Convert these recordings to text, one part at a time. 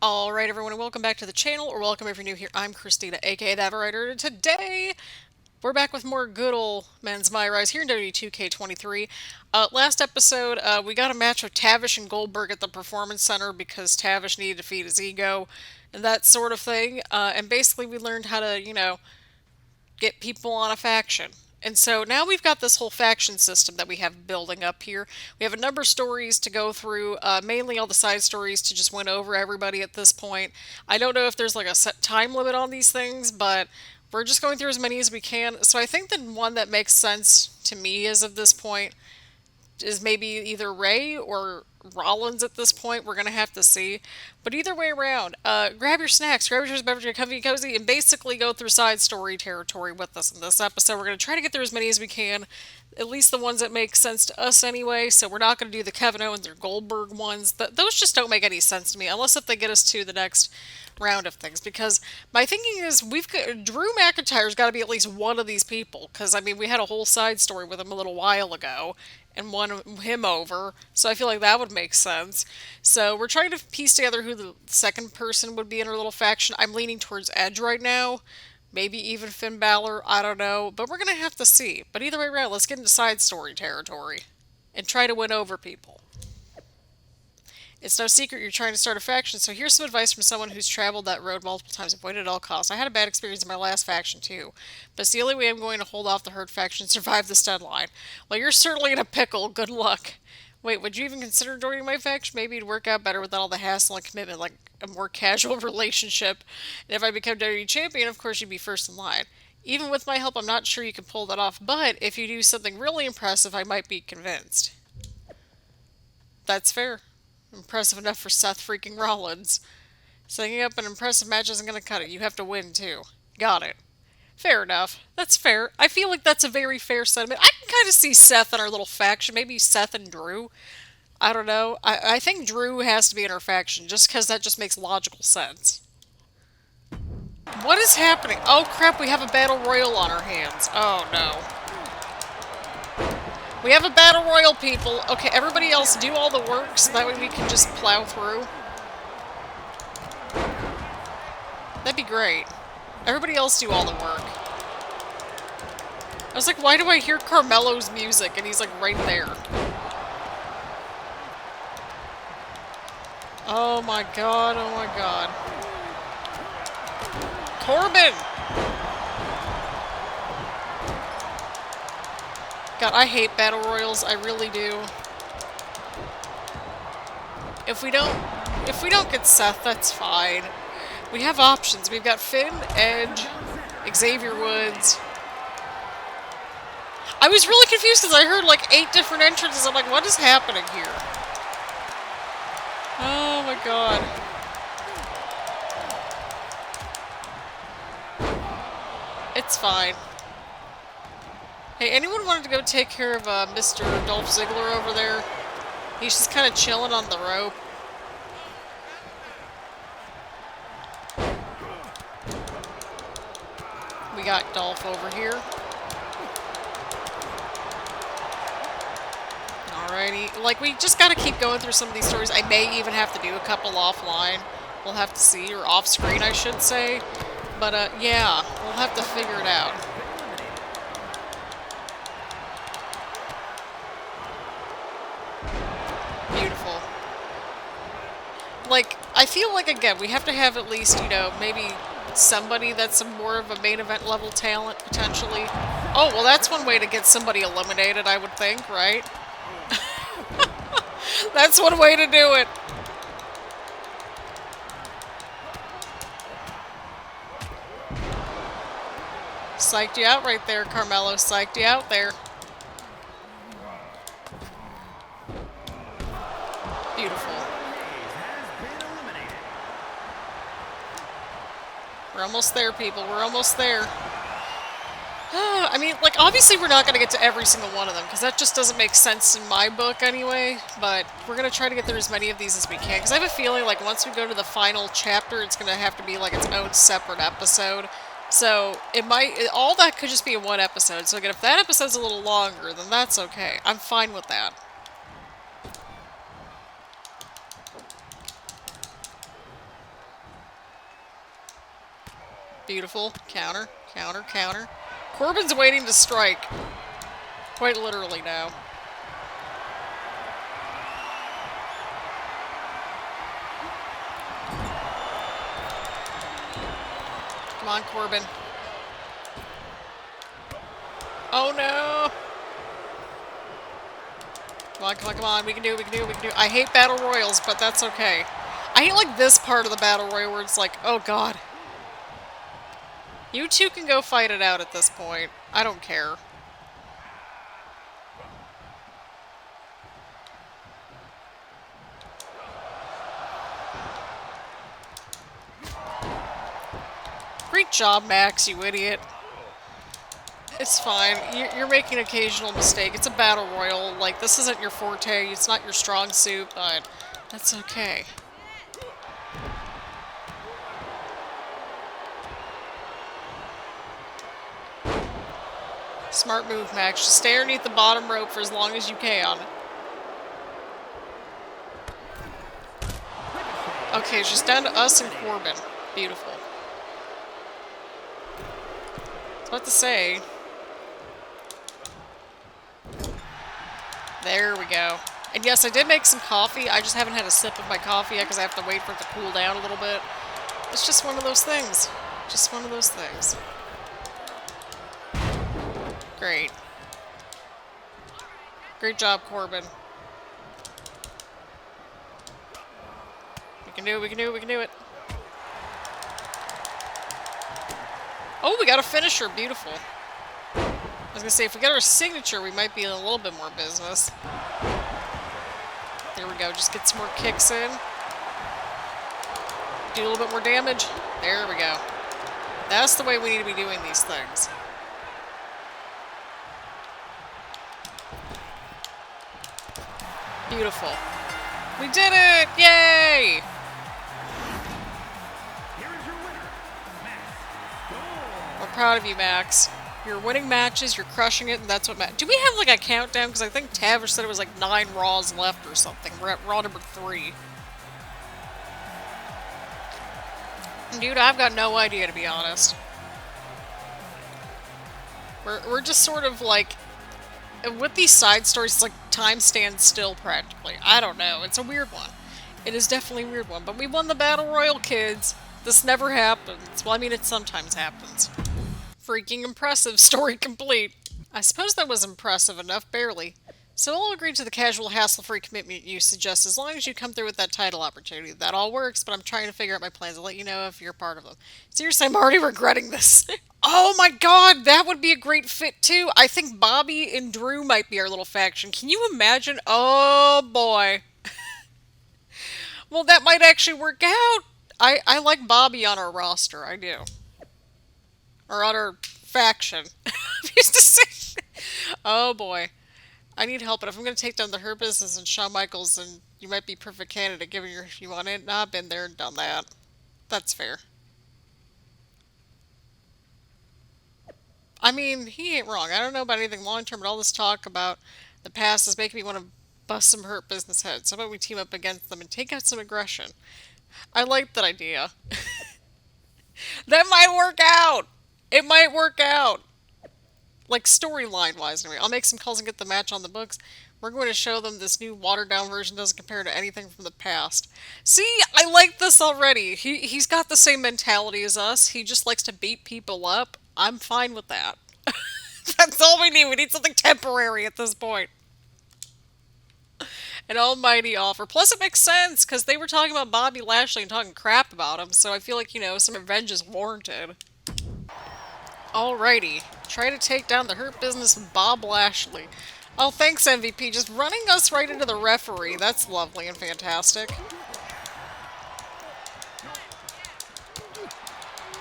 Alright everyone, and welcome back to the channel, or welcome if you're new here. I'm Christina, aka The Writer, and today we're back with more good old men's MyRise here in WWE 2K23. Last episode, we got a match with Tavish and Goldberg at the Performance Center because Tavish needed to feed his ego and that sort of thing. And basically we learned how to, get people on a faction. And so now we've got this whole faction system that we have building up here. We have a number of stories to go through, mainly all the side stories to just win over everybody at this point. I don't know if there's like a set time limit on these things, but we're just going through as many as we can. So I think the one that makes sense to me as of this point is maybe either Ray or Rollins at this point. We're going to have to see. But either way around, grab your snacks, grab your beverage, get comfy and cozy, and basically go through side story territory with us in this episode. We're going to try to get through as many as we can, at least the ones that make sense to us anyway. So we're not going to do the Kevin Owens or Goldberg ones. Those just don't make any sense to me, unless if they get us to the next round of things, because my thinking is we've got Drew McIntyre's got to be at least one of these people, because I mean we had a whole side story with him a little while ago and won him over, so I feel like that would make sense. So we're trying to piece together who the second person would be in our little faction. I'm leaning towards Edge right now, maybe even Finn Balor, I don't know, but we're gonna have to see. But either way around, let's get into side story territory and try to win over people. It's no secret you're trying to start a faction, so here's some advice from someone who's traveled that road multiple times, avoided at all costs. I had a bad experience in my last faction too, but it's the only way I'm going to hold off the herd faction and survive this deadline. Well, you're certainly in a pickle. Good luck. Wait, would you even consider joining my faction? Maybe it'd work out better without all the hassle and commitment, like a more casual relationship. And if I become WWE champion, of course you'd be first in line. Even with my help, I'm not sure you can pull that off, but if you do something really impressive, I might be convinced. That's fair. Impressive enough for Seth freaking Rollins. Setting up an impressive match isn't going to cut it. You have to win, too. Got it. Fair enough. That's fair. I feel like that's a very fair sentiment. I can kind of see Seth in our little faction. Maybe Seth and Drew. I don't know. I think Drew has to be in our faction, just because that just makes logical sense. What is happening? Oh, crap. We have a battle royal on our hands. Oh, no. We have a battle royal, people. Okay, everybody else do all the work so that way we can just plow through. That'd be great. Everybody else do all the work. I was like, why do I hear Carmelo's music? And he's like right there. Oh my god, oh my god. Corbin! God, I hate battle royals. I really do. If we don't get Seth, that's fine. We have options. We've got Finn, Edge, Xavier Woods. I was really confused because I heard like 8 different entrances. I'm like, what is happening here? Oh my god. It's fine. Hey, anyone wanted to go take care of Mr. Dolph Ziggler over there? He's just kind of chilling on the rope. We got Dolph over here. Alrighty. Like, we just gotta keep going through some of these stories. I may even have to do a couple offline. We'll have to see. Or off-screen, I should say. But, yeah. We'll have to figure it out. Beautiful. Like, I feel like, again, we have to have at least, you know, maybe somebody that's more of a main event level talent, potentially. Oh, well, that's one way to get somebody eliminated, I would think, right? That's one way to do it. Psyched you out right there, Carmelo. Psyched you out there. Beautiful. We're almost there, people. We're almost there. I mean, like, obviously we're not going to get to every single one of them, because that just doesn't make sense in my book anyway, but we're going to try to get through as many of these as we can, because I have a feeling, like, once we go to the final chapter, it's going to have to be, like, its own separate episode. So, all that could just be in one episode, so again, if that episode's a little longer, then that's okay. I'm fine with that. Beautiful. Counter, counter, counter. Corbin's waiting to strike. Quite literally now. Come on, Corbin. Oh no! Come on, come on, come on. We can do it, we can do it, we can do it. I hate battle royals, but that's okay. I hate, like, this part of the battle royal where it's like, oh god. You two can go fight it out at this point. I don't care. Great job, Max, you idiot. It's fine. You're making an occasional mistake. It's a battle royal. Like, this isn't your forte. It's not your strong suit, but that's okay. Smart move, Max. Just stay underneath the bottom rope for as long as you can. Okay, it's just down to us and Corbin. Beautiful. I was about to say... There we go. And yes, I did make some coffee. I just haven't had a sip of my coffee yet because I have to wait for it to cool down a little bit. It's just one of those things. Just one of those things. Great. Great job, Corbin. We can do it, we can do it, we can do it. Oh, we got a finisher. Beautiful. I was gonna say, if we get our signature, we might be in a little bit more business. There we go. Just get some more kicks in. Do a little bit more damage. There we go. That's the way we need to be doing these things. Beautiful. We did it! Yay! We're proud of you, Max. You're winning matches, you're crushing it, and that's what matters. Do we have, like, a countdown? Because I think Tavish said it was, like, 9 Raws left or something. We're at Raw number 3. Dude, I've got no idea, to be honest. We're just sort of, like... With these side stories, it's like time stands still, practically. I don't know. It's a weird one. It is definitely a weird one. But we won the Battle Royal, kids. This never happens. Well, I mean, it sometimes happens. Freaking impressive. Story complete. I suppose that was impressive enough, barely. So I'll agree to the casual, hassle-free commitment you suggest as long as you come through with that title opportunity. That all works, but I'm trying to figure out my plans. I'll let you know if you're part of them. Seriously, I'm already regretting this. Oh my god, that would be a great fit too. I think Bobby and Drew might be our little faction. Can you imagine? Oh boy. Well, that might actually work out. I like Bobby on our roster, I do. Or on our faction. I used to say. Oh boy. I need help, but if I'm going to take down the Hurt Business and Shawn Michaels, then you might be perfect candidate given you want it. Nah, I've been there and done that. That's fair. I mean, he ain't wrong. I don't know about anything long-term, but all this talk about the past is making me want to bust some Hurt Business heads. How about we team up against them and take out some aggression? I like that idea. That might work out! It might work out! Like, storyline-wise, anyway. I'll make some calls and get the match on the books. We're going to show them this new watered-down version doesn't compare to anything from the past. See? I like this already. He's got the same mentality as us. He just likes to beat people up. I'm fine with that. That's all we need. We need something temporary at this point. An almighty offer. Plus, it makes sense, because they were talking about Bobby Lashley and talking crap about him, so I feel like, you know, some revenge is warranted. Alrighty. Try to take down the Hurt Business with Bob Lashley. Oh, thanks, MVP. Just running us right into the referee. That's lovely and fantastic.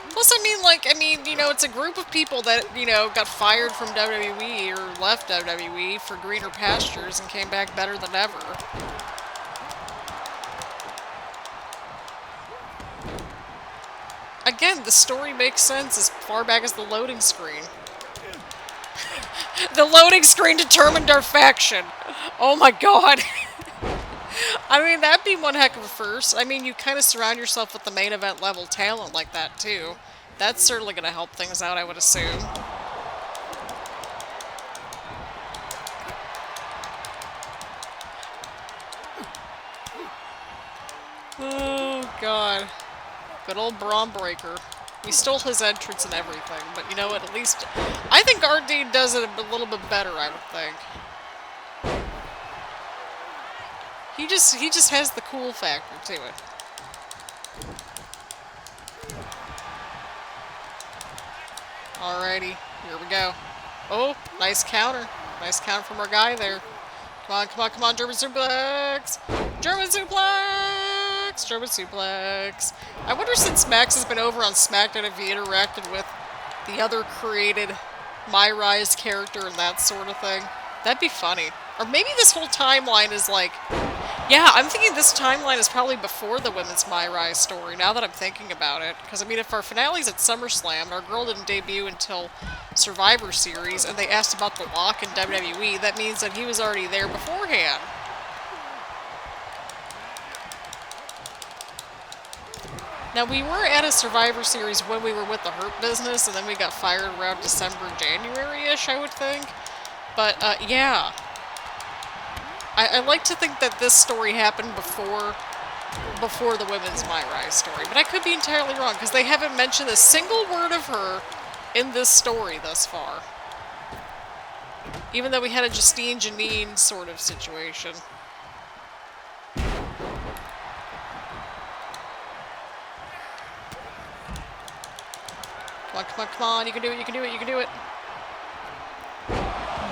Plus, I mean, you know, it's a group of people that, you know, got fired from WWE or left WWE for greener pastures and came back better than ever. Again, the story makes sense as far back as the loading screen. The loading screen determined our faction. Oh my god. I mean, that'd be one heck of a first. I mean, you kind of surround yourself with the main event level talent like that, too. That's certainly going to help things out, I would assume. Oh, God. Good old Bron breaker. We stole his entrance and everything, but you know what, at least... I think RD does it a little bit better, I would think. He just has the cool factor to it. Alrighty, here we go. Oh, nice counter. Nice counter from our guy there. Come on, come on, come on, German suplex! German suplex! German suplex. I wonder, since Max has been over on SmackDown, if he interacted with the other created MyRise character and that sort of thing. That'd be funny. Or maybe this whole timeline is like... Yeah, I'm thinking this timeline is probably before the women's MyRise story, now that I'm thinking about it. Because, I mean, if our finale's at SummerSlam, and our girl didn't debut until Survivor Series, and they asked about The Lock in WWE, that means that he was already there beforehand. Now, we were at a Survivor Series when we were with the Hurt Business, and then we got fired around December, January-ish, I would think. But, yeah. I like to think that this story happened before the women's MyRise story, but I could be entirely wrong, because they haven't mentioned a single word of her in this story thus far. Even though we had a Justine Janine sort of situation. Come on, come on, come on, you can do it, you can do it, you can do it.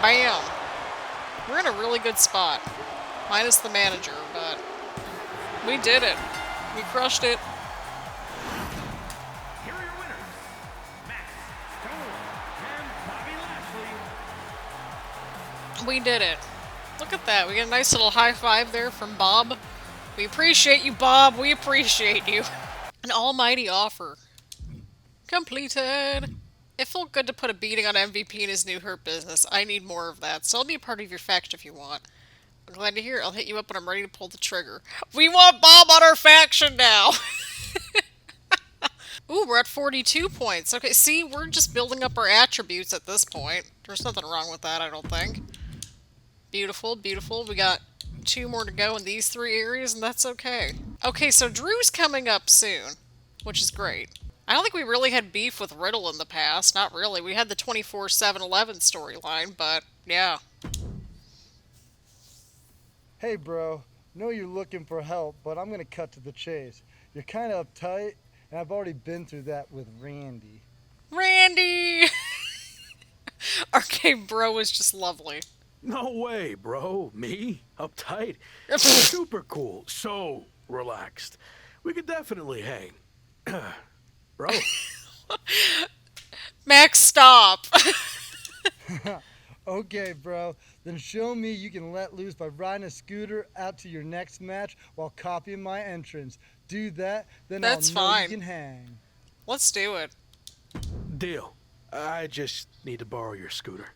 Bam! We're in a really good spot. Minus the manager, but we did it. We crushed it. Here are your winners, Max, and Bobby Lashley. We did it. Look at that. We get a nice little high five there from Bob. We appreciate you, Bob. We appreciate you. An almighty offer. Completed. It felt good to put a beating on MVP in his new Hurt Business. I need more of that, so I'll be a part of your faction if you want. I'm glad to hear it. I'll hit you up when I'm ready to pull the trigger. We want Bob on our faction now! Ooh, we're at 42 points. Okay, see, we're just building up our attributes at this point. There's nothing wrong with that, I don't think. Beautiful, beautiful. We got 2 more to go in these 3 areas, and that's okay. Okay, so Drew's coming up soon, which is great. I don't think we really had beef with Riddle in the past. Not really. We had the 24/7/11 storyline, but yeah. Hey, bro. Know you're looking for help, but I'm gonna cut to the chase. You're kind of uptight, and I've already been through that with Randy. Randy! Arcade Bro was just lovely. No way, bro. Me? Uptight? Super cool. So relaxed. We could definitely hang. Bro. Max, stop! Okay, bro. Then show me you can let loose by riding a scooter out to your next match while copying my entrance. Do that, then That's I'll know fine. you can hang. Let's do it. Deal. I just need to borrow your scooter.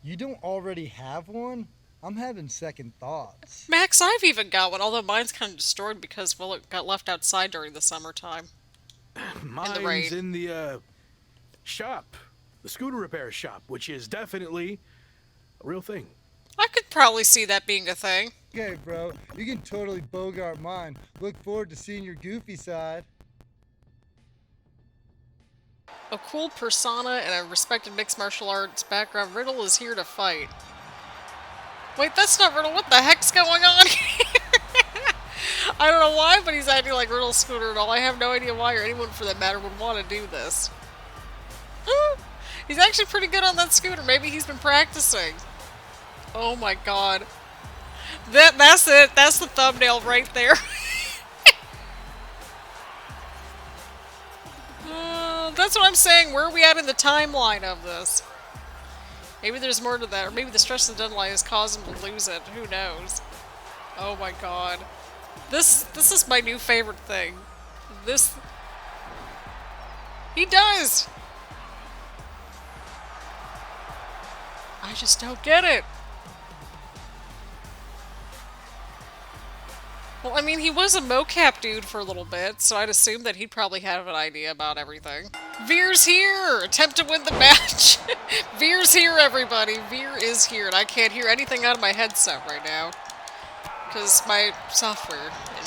You don't already have one? I'm having second thoughts. Max, I've even got one, although mine's kind of destroyed because, well, it got left outside during the summertime. Mine's in the shop. The scooter repair shop, which is definitely a real thing. I could probably see that being a thing. Okay, bro. You can totally bogart mine. Look forward to seeing your goofy side. A cool persona and a respected mixed martial arts background, Riddle is here to fight. Wait, that's not Riddle. What the heck's going on here? I don't know why, but he's acting like Riddle Scooter and all. I have no idea why, or anyone for that matter, would want to do this. He's actually pretty good on that scooter. Maybe he's been practicing. Oh my god. That's it. That's the thumbnail right there. That's what I'm saying. Where are we at in the timeline of this? Maybe there's more to that, or maybe the stress of the deadline has caused him to lose it. Who knows? Oh my god. This is my new favorite thing. This... He does! I just don't get it. Well, I mean, he was a mocap dude for a little bit, so I'd assume that he'd probably have an idea about everything. Veer's here! Attempt to win the match! Veer's here, everybody! Veer is here, and I can't hear anything out of my headset right now. Because my software and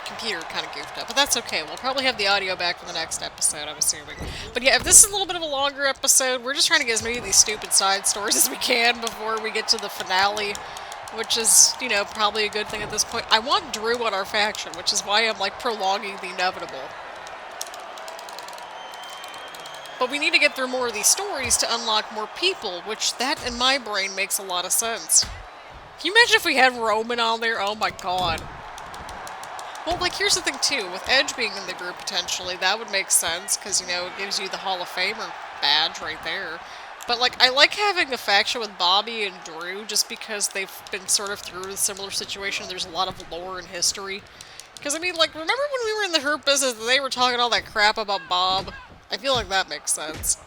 computer kind of goofed up. But that's okay, we'll probably have the audio back for the next episode, I'm assuming. But yeah, if this is a little bit of a longer episode, we're just trying to get as many of these stupid side stories as we can before we get to the finale. Which is, you know, probably a good thing at this point. I want Drew on our faction, which is why I'm, like, prolonging the inevitable. But we need to get through more of these stories to unlock more people, which that, in my brain, makes a lot of sense. Can you imagine if we had Roman on there? Oh my god. Well, like, here's the thing, too. With Edge being in the group, potentially, that would make sense, because, you know, it gives you the Hall of Famer badge right there. But, like, I like having a faction with Bobby and Drew just because they've been sort of through a similar situation. There's a lot of lore and history. Because, I mean, like, remember when we were in the Hurt business and they were talking all that crap about Bob? I feel like that makes sense.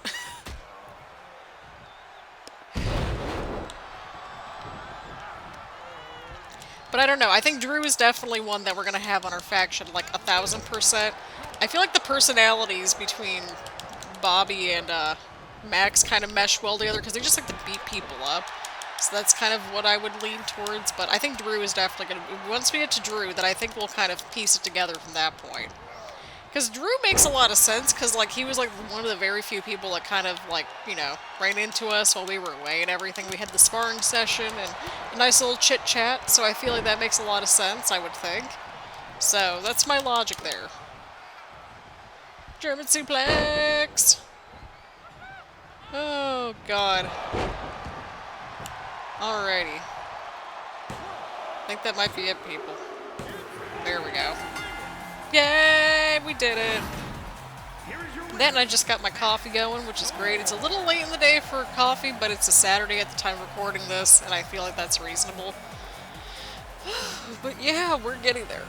But I don't know. I think Drew is definitely one that we're going to have on our faction, like, 1000%. I feel like the personalities between Bobby and, Max kind of mesh well together because they just like to beat people up. So that's kind of what I would lean towards, but I think Drew is definitely going to... Once we get to Drew, then I think we'll kind of piece it together from that point. Because Drew makes a lot of sense, because like he was like one of the very few people that kind of like, you know, ran into us while we were away and everything. We had the sparring session and a nice little chit-chat, so I feel like that makes a lot of sense, I would think. So that's my logic there. German suplex! Oh, God. Alrighty. I think that might be it, people. There we go. Yay! We did it! Then I just got my coffee going, which is great. It's a little late in the day for coffee, but it's a Saturday at the time of recording this, and I feel like that's reasonable. But yeah, we're getting there.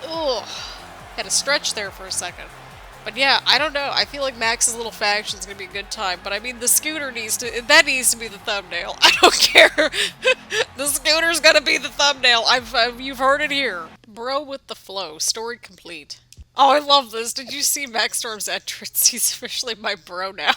Ugh. Had to stretch there for a second. But yeah, I don't know. I feel like Max's little faction's gonna be a good time. But I mean, the scooter needs to... That needs to be the thumbnail. I don't care. The scooter's gonna be the thumbnail. You've heard it here. Bro with the flow. Story complete. Oh, I love this. Did you see Max Storm's entrance? He's officially my bro now.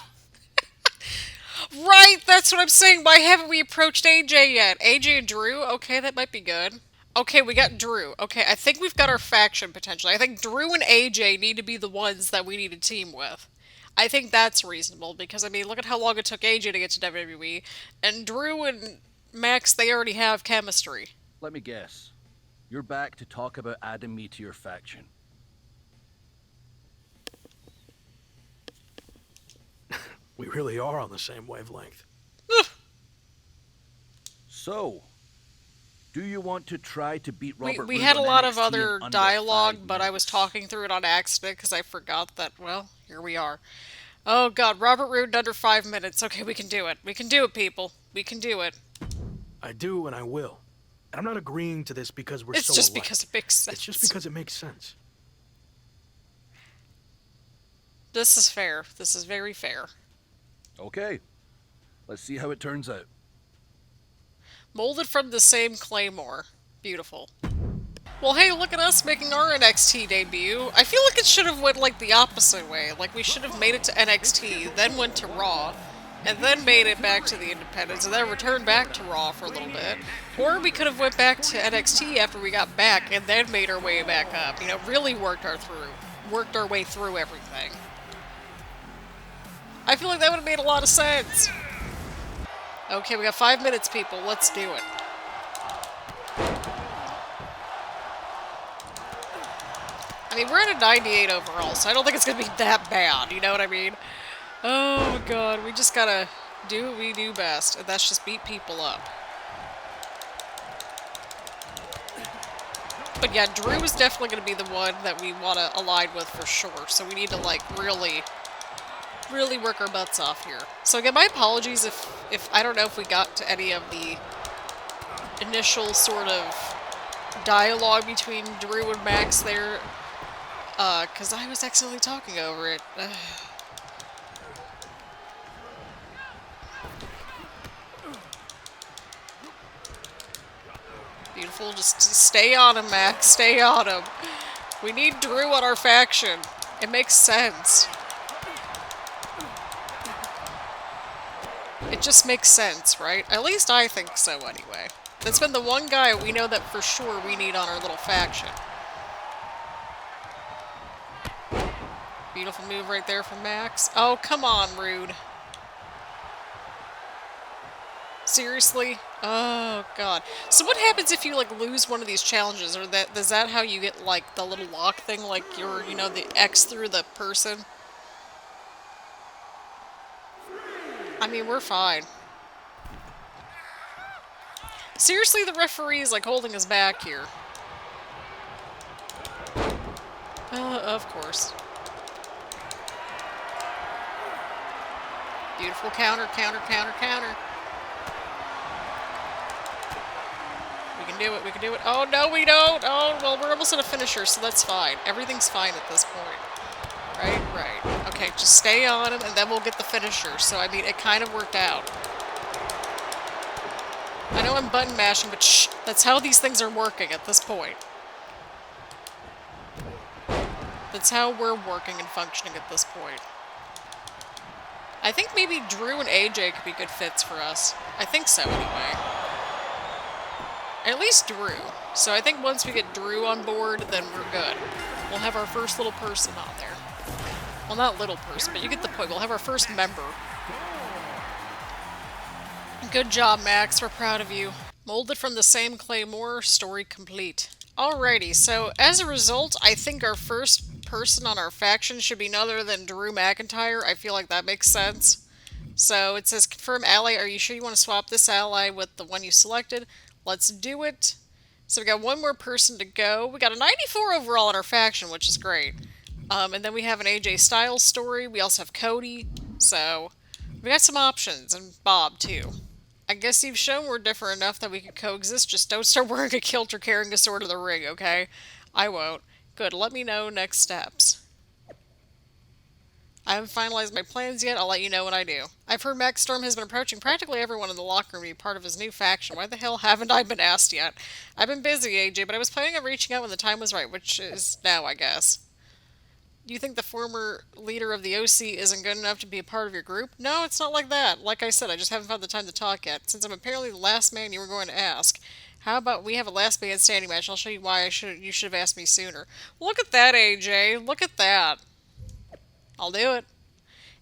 Right, that's what I'm saying. Why haven't we approached AJ yet? AJ and Drew? Okay, that might be good. Okay, we got Drew. Okay, I think we've got our faction, potentially. I think Drew and AJ need to be the ones that we need to team with. I think that's reasonable, because, I mean, look at how long it took AJ to get to WWE. And Drew and Max, they already have chemistry. Let me guess. You're back to talk about adding me to your faction. We really are on the same wavelength. So, do you want to try to beat Robert We Roode had a on lot of NXT other in under dialogue, 5 but I was minutes? talking through it on accident because I forgot that, well, here we are. Oh god, Robert Roode in under 5 minutes. Okay, we can do it. We can do it, people. We can do it. I do, and I will. And I'm not agreeing to this because we're It's so just alike. because it makes sense. It's just because it makes sense. This is fair. This is very fair. Okay. Let's see how it turns out. Molded from the same claymore. Beautiful. Well, hey, look at us making our NXT debut. I feel like it should have went, like, the opposite way. Like, we should have made it to NXT, then went to Raw, and then made it back to the Independents, and then returned back to Raw for a little bit. Or we could have went back to NXT after we got back, and then made our way back up. You know, really worked our way through everything. I feel like that would have made a lot of sense. Okay, we got 5 minutes, people. Let's do it. I mean, we're at a 98 overall, so I don't think it's going to be that bad, you know what I mean? Oh my god, we just gotta do what we do best, and that's just beat people up. But yeah, Drew is definitely going to be the one that we want to align with for sure, so we need to, like, really work our butts off here. So again, my apologies if I don't know if we got to any of the initial sort of dialogue between Drew and Max there, because I was accidentally talking over it. beautiful. Just stay on him, Max. Stay on him. We need Drew on our faction. It makes sense. It just makes sense, right? At least I think so, anyway. That's been the one guy we know that for sure we need on our little faction. Beautiful move right there from Max. Oh, come on, Roode. Seriously? Oh, God. So what happens if you, like, lose one of these challenges? Or is that how you get, like, the little lock thing? Like, you're, you know, the X through the person? I mean, we're fine. Seriously, the referee is, like, holding us back here. Of course. Beautiful counter, counter, counter, counter. We can do it, we can do it. Oh, no, we don't! Oh, well, we're almost at a finisher, so that's fine. Everything's fine at this point. Right, right. Okay, just stay on him, and then we'll get the finisher. So, I mean, it kind of worked out. I know I'm button mashing, but shh, that's how these things are working at this point. That's how we're working and functioning at this point. I think maybe Drew and AJ could be good fits for us. I think so, anyway. At least Drew. So I think once we get Drew on board, then we're good. We'll have our first little person on there. Well, not little person, but you get the point. We'll have our first member. Good job, Max. We're proud of you. Molded from the same claymore, story complete. Alrighty, so as a result, I think our first person on our faction should be none other than Drew McIntyre. I feel like that makes sense. So it says, confirm ally. Are you sure you want to swap this ally with the one you selected? Let's do it. So we got one more person to go. We got a 94 overall in our faction, which is great. And then we have an AJ Styles story. We also have Cody. So we got some options, and Bob too. I guess you've shown we're different enough that we could coexist. Just don't start wearing a kilt or carrying a sword in the ring, okay? I won't. Good, let me know next steps. I haven't finalized my plans yet. I'll let you know when I do. I've heard Max Storm has been approaching practically everyone in the locker room to be part of his new faction. Why the hell haven't I been asked yet? I've been busy, AJ, but I was planning on reaching out when the time was right, which is now, I guess. You think the former leader of the OC isn't good enough to be a part of your group? No, it's not like that. Like I said, I just haven't found the time to talk yet. Since I'm apparently the last man you were going to ask, how about we have a last man standing match? I'll show you why you should have asked me sooner. Look at that, AJ. Look at that. I'll do it.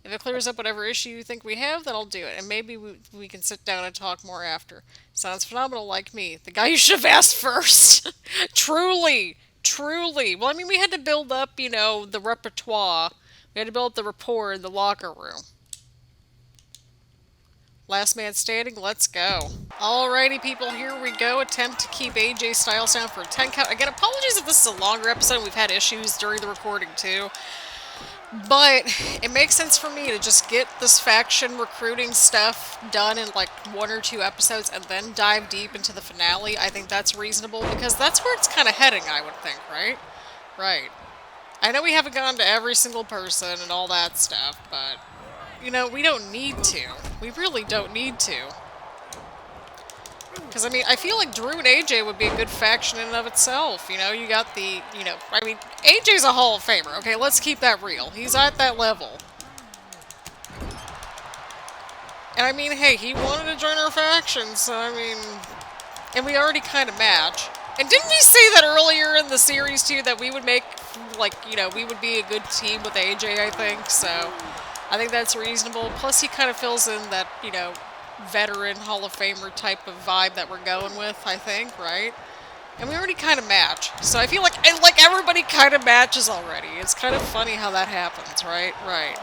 If it clears up whatever issue you think we have, then I'll do it. And maybe we can sit down and talk more after. Sounds phenomenal like me. The guy you should have asked first. Truly. Truly. Well, I mean, we had to build up, you know, the repertoire. We had to build up the rapport in the locker room. Last man standing, let's go. Alrighty, people, here we go. Attempt to keep AJ Styles down for a 10 count. Again, apologies if this is a longer episode. We've had issues during the recording, too. But it makes sense for me to just get this faction recruiting stuff done in like 1 or 2 episodes and then dive deep into the finale. I think that's reasonable because that's where it's kind of heading, I would think, right? Right. I know we haven't gone to every single person and all that stuff, but, you know, we don't need to. We really don't need to. Because, I mean, I feel like Drew and AJ would be a good faction in and of itself. You know, you got the, you know, I mean, AJ's a Hall of Famer. Okay, let's keep that real. He's at that level. And, I mean, hey, he wanted to join our faction, so, I mean, and we already kind of match. And didn't we say that earlier in the series, too, that we would make, like, you know, we would be a good team with AJ, I think, so I think that's reasonable. Plus, he kind of fills in that, you know, veteran Hall of Famer type of vibe that we're going with, I think, right? And we already kind of match. So I feel like, and like everybody kind of matches already. It's kind of funny how that happens, right? Right.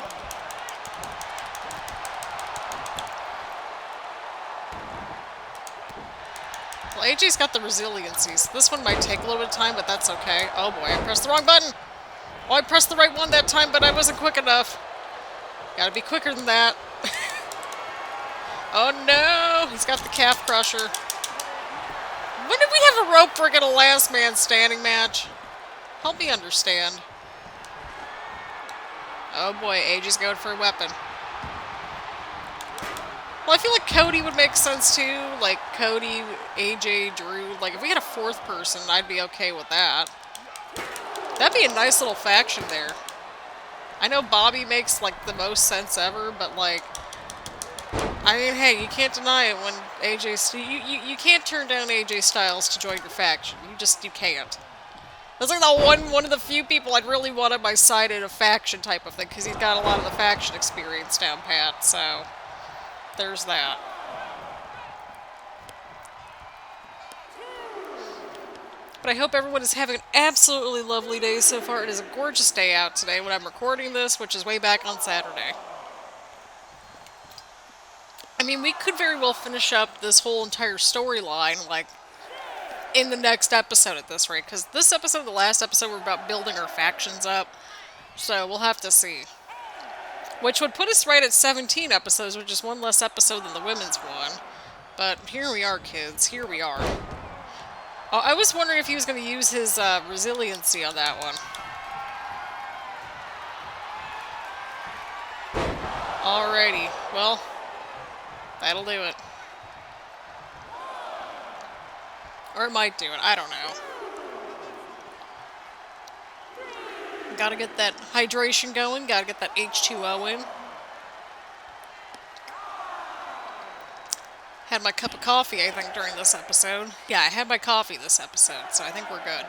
Well, AJ's got the resiliency, so this one might take a little bit of time, but that's okay. Oh boy, I pressed the wrong button! Oh, I pressed the right one that time, but I wasn't quick enough. Gotta be quicker than that. Oh no! He's got the calf crusher. When did we have a rope break at a last man standing match? Help me understand. Oh boy, AJ's going for a weapon. Well, I feel like Cody would make sense too. Like Cody, AJ, Drew. Like if we had a fourth person, I'd be okay with that. That'd be a nice little faction there. I know Bobby makes like the most sense ever, but like, I mean, hey, you can't deny it when you can't turn down AJ Styles to join your faction. You can't. That's like the one of the few people I'd really want on my side in a faction type of thing, because he's got a lot of the faction experience down pat. So there's that. But I hope everyone is having an absolutely lovely day so far. It is a gorgeous day out today when I'm recording this, which is way back on Saturday. I mean, we could very well finish up this whole entire storyline, like, in the next episode at this rate. Because this episode, the last episode, we're about building our factions up. So we'll have to see. Which would put us right at 17 episodes, which is one less episode than the women's one. But here we are, kids. Here we are. Oh, I was wondering if he was going to use his resiliency on that one. Alrighty. Well, that'll do it. Or it might do it. I don't know. Gotta get that hydration going. Gotta get that H2O in. Had my cup of coffee, I think, during this episode. Yeah, I had my coffee this episode, so I think we're good.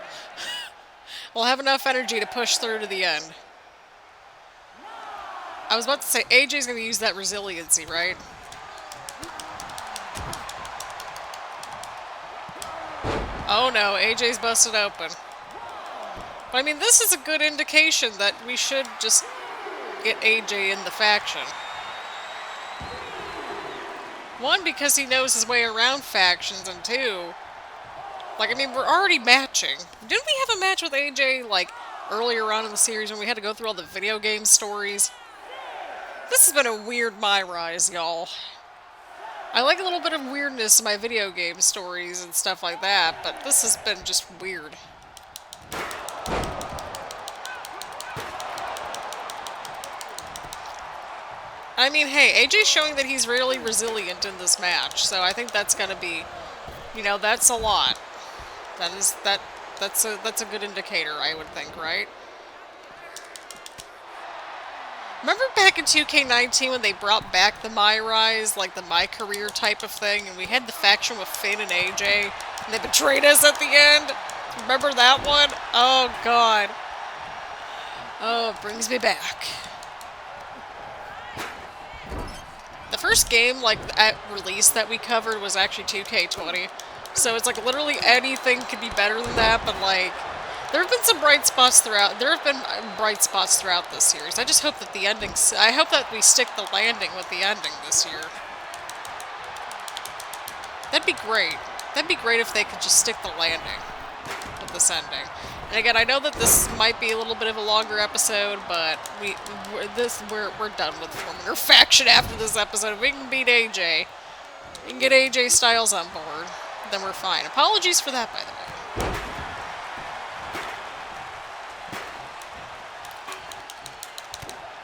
We'll have enough energy to push through to the end. I was about to say, AJ's gonna use that resiliency, right? Oh no, AJ's busted open. But I mean, this is a good indication that we should just get AJ in the faction. One, because he knows his way around factions, and two, like, I mean, we're already matching. Didn't we have a match with AJ, like, earlier on in the series when we had to go through all the video game stories? This has been a weird MyRise, y'all. I like a little bit of weirdness in my video game stories and stuff like that, but this has been just weird. I mean, hey, AJ's showing that he's really resilient in this match, so I think that's gonna be, you know, that's a lot. That's a good indicator, I would think, right? Remember back in 2K19 when they brought back the MyRise, like the My Career type of thing, and we had the faction with Finn and AJ, and they betrayed us at the end? Remember that one? Oh, God. Oh, it brings me back. The first game, like, at release that we covered was actually 2K20. So it's like literally anything could be better than that, but like, there have been some bright spots throughout. There have been bright spots throughout this series. I just hope that the ending. I hope that we stick the landing with the ending this year. That'd be great. That'd be great if they could just stick the landing with this ending. And again, I know that this might be a little bit of a longer episode, but we're done with forming our faction after this episode. If we can beat AJ, we can get AJ Styles on board, then we're fine. Apologies for that, by the way.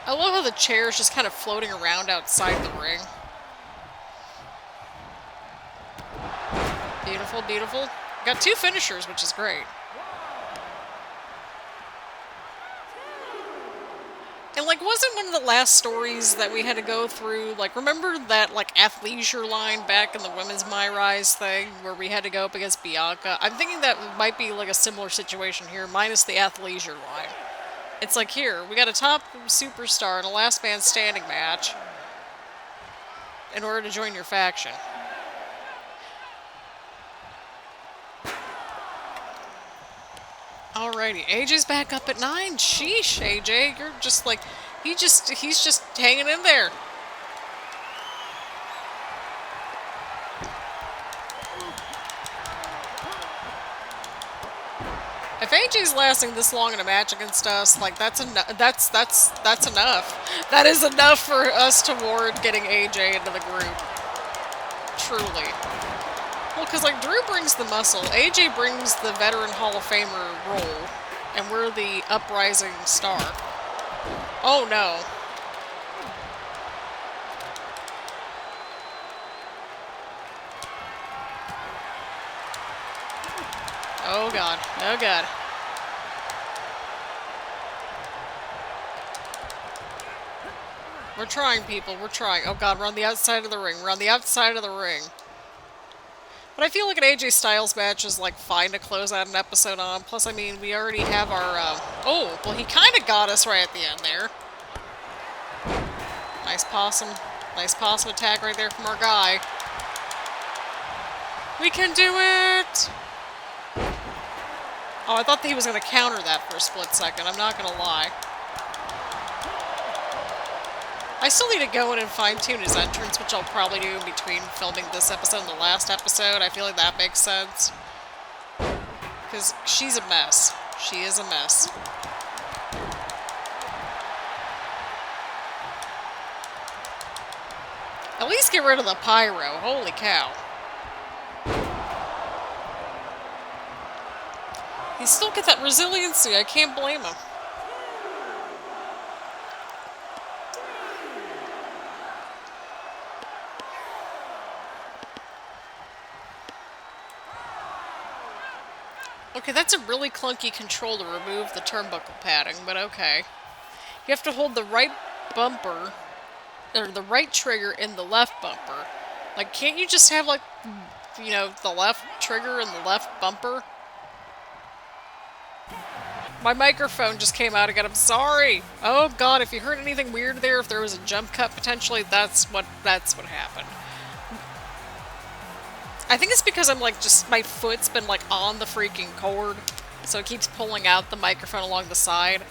I love how the chair is just kind of floating around outside the ring. Beautiful, beautiful. Got two finishers, which is great. And, like, wasn't one of the last stories that we had to go through, like, remember that, like, athleisure line back in the women's MyRise thing, where we had to go up against Bianca? I'm thinking that might be, like, a similar situation here, minus the athleisure line. It's like, here, we got a top superstar in a last man standing match in order to join your faction. Alrighty, AJ's back up at 9. Sheesh, AJ, you're just like, he's just hanging in there. If AJ's lasting this long in a match against us, like, that's enough. That's enough. That is enough for us to warrant getting AJ into the group. Truly. Well, because, like, Drew brings the muscle, AJ brings the veteran Hall of Famer role, and we're the uprising star. Oh, no. Oh god. Oh god. We're trying, people. We're trying. Oh god, we're on the outside of the ring. We're on the outside of the ring. But I feel like an AJ Styles match is, like, fine to close out an episode on. Plus, I mean, we already have our, Oh, well, he kind of got us right at the end there. Nice possum. Nice possum attack right there from our guy. We can do it! Oh, I thought that he was going to counter that for a split second. I'm not going to lie. I still need to go in and fine-tune his entrance, which I'll probably do in between filming this episode and the last episode. I feel like that makes sense. Because she's a mess. She is a mess. At least get rid of the pyro. Holy cow. He still gets that resiliency. I can't blame him. Okay, that's a really clunky control to remove the turnbuckle padding, but okay. You have to hold the right bumper, or the right trigger in the left bumper. Like, can't you just have, like, you know, the left trigger and the left bumper? My microphone just came out again. I'm sorry. Oh god, if you heard anything weird there, if there was a jump cut potentially, that's what happened. I think it's because I'm like just my foot's been like on the freaking cord, so it keeps pulling out the microphone along the side.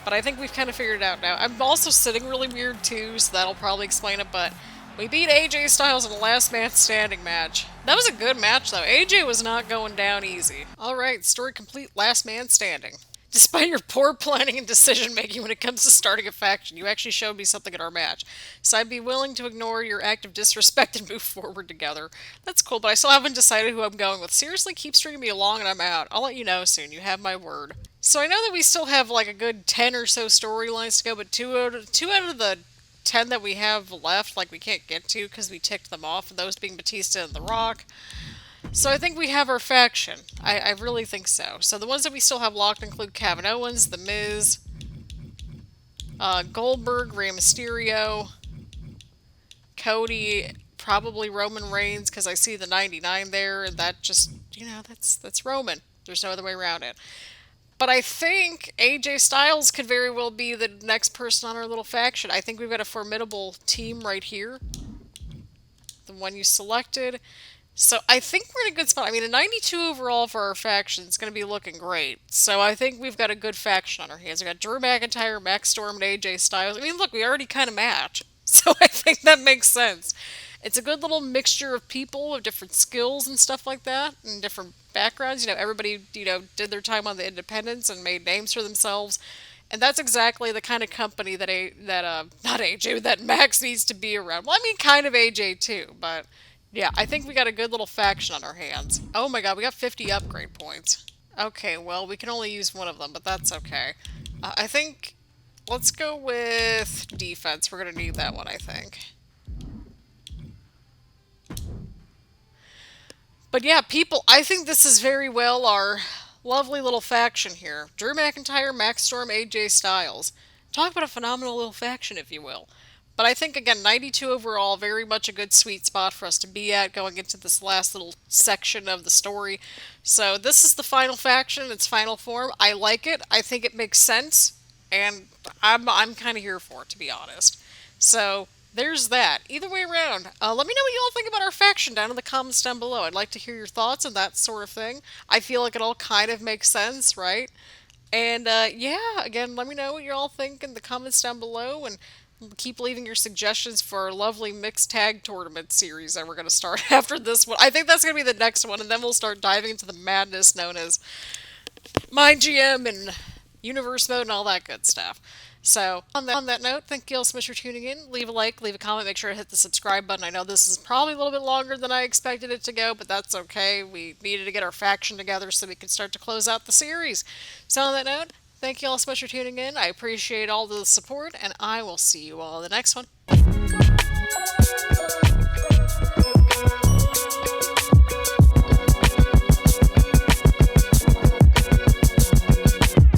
But I think we've kind of figured it out now. I'm also sitting really weird too, so that'll probably explain it, but we beat AJ Styles in a last man standing match. That was a good match though. AJ was not going down easy. Alright, story complete, last man standing. Despite your poor planning and decision making when it comes to starting a faction, you actually showed me something in our match. So I'd be willing to ignore your act of disrespect and move forward together. That's cool, but I still haven't decided who I'm going with. Seriously, keep stringing me along and I'm out. I'll let you know soon. You have my word. So I know that we still have like a good 10 or so storylines to go, but two out of the 10 that we have left, like we can't get to because we ticked them off, those being Batista and The Rock. So I think we have our faction. I really think so. So the ones that we still have locked include Kevin Owens, The Miz, Goldberg, Rey Mysterio, Cody, probably Roman Reigns, because I see the 99 there, and that just, you know, that's Roman. There's no other way around it. But I think AJ Styles could very well be the next person on our little faction. I think we've got a formidable team right here. The one you selected. So I think we're in a good spot. I mean, a 92 overall for our faction is going to be looking great. So I think we've got a good faction on our hands. We've got Drew McIntyre, Max Storm, and AJ Styles. I mean, look, we already kind of match. So I think that makes sense. It's a good little mixture of people of different skills and stuff like that, and different backgrounds. You know, everybody, you know, did their time on the independents and made names for themselves. And that's exactly the kind of company that not AJ, that Max needs to be around. Well, I mean, kind of AJ too, but yeah, I think we got a good little faction on our hands. Oh my god, we got 50 upgrade points. Okay, well, we can only use one of them, but that's okay. I think, let's go with defense. We're going to need that one, I think. But yeah, people, I think this is very well our lovely little faction here. Drew McIntyre, Max Storm, AJ Styles. Talk about a phenomenal little faction, if you will. But I think, again, 92 overall, very much a good sweet spot for us to be at going into this last little section of the story. So this is the final faction, its final form. I like it. I think it makes sense. And I'm kind of here for it, to be honest. So there's that. Either way around, let me know what you all think about our faction down in the comments down below. I'd like to hear your thoughts and that sort of thing. I feel like it all kind of makes sense, right? And yeah, again, let me know what you all think in the comments down below, and keep leaving your suggestions for our lovely mixed tag tournament series that we're going to start after this one. I think that's going to be the next one, and then we'll start diving into the madness known as My GM and Universe Mode and all that good stuff. So, on that note, thank you all so much for tuning in. Leave a like, leave a comment, make sure to hit the subscribe button. I know this is probably a little bit longer than I expected it to go, but that's okay. We needed to get our faction together so we could start to close out the series. So, on that note, thank you all so much for tuning in. I appreciate all the support, and I will see you all in the next one.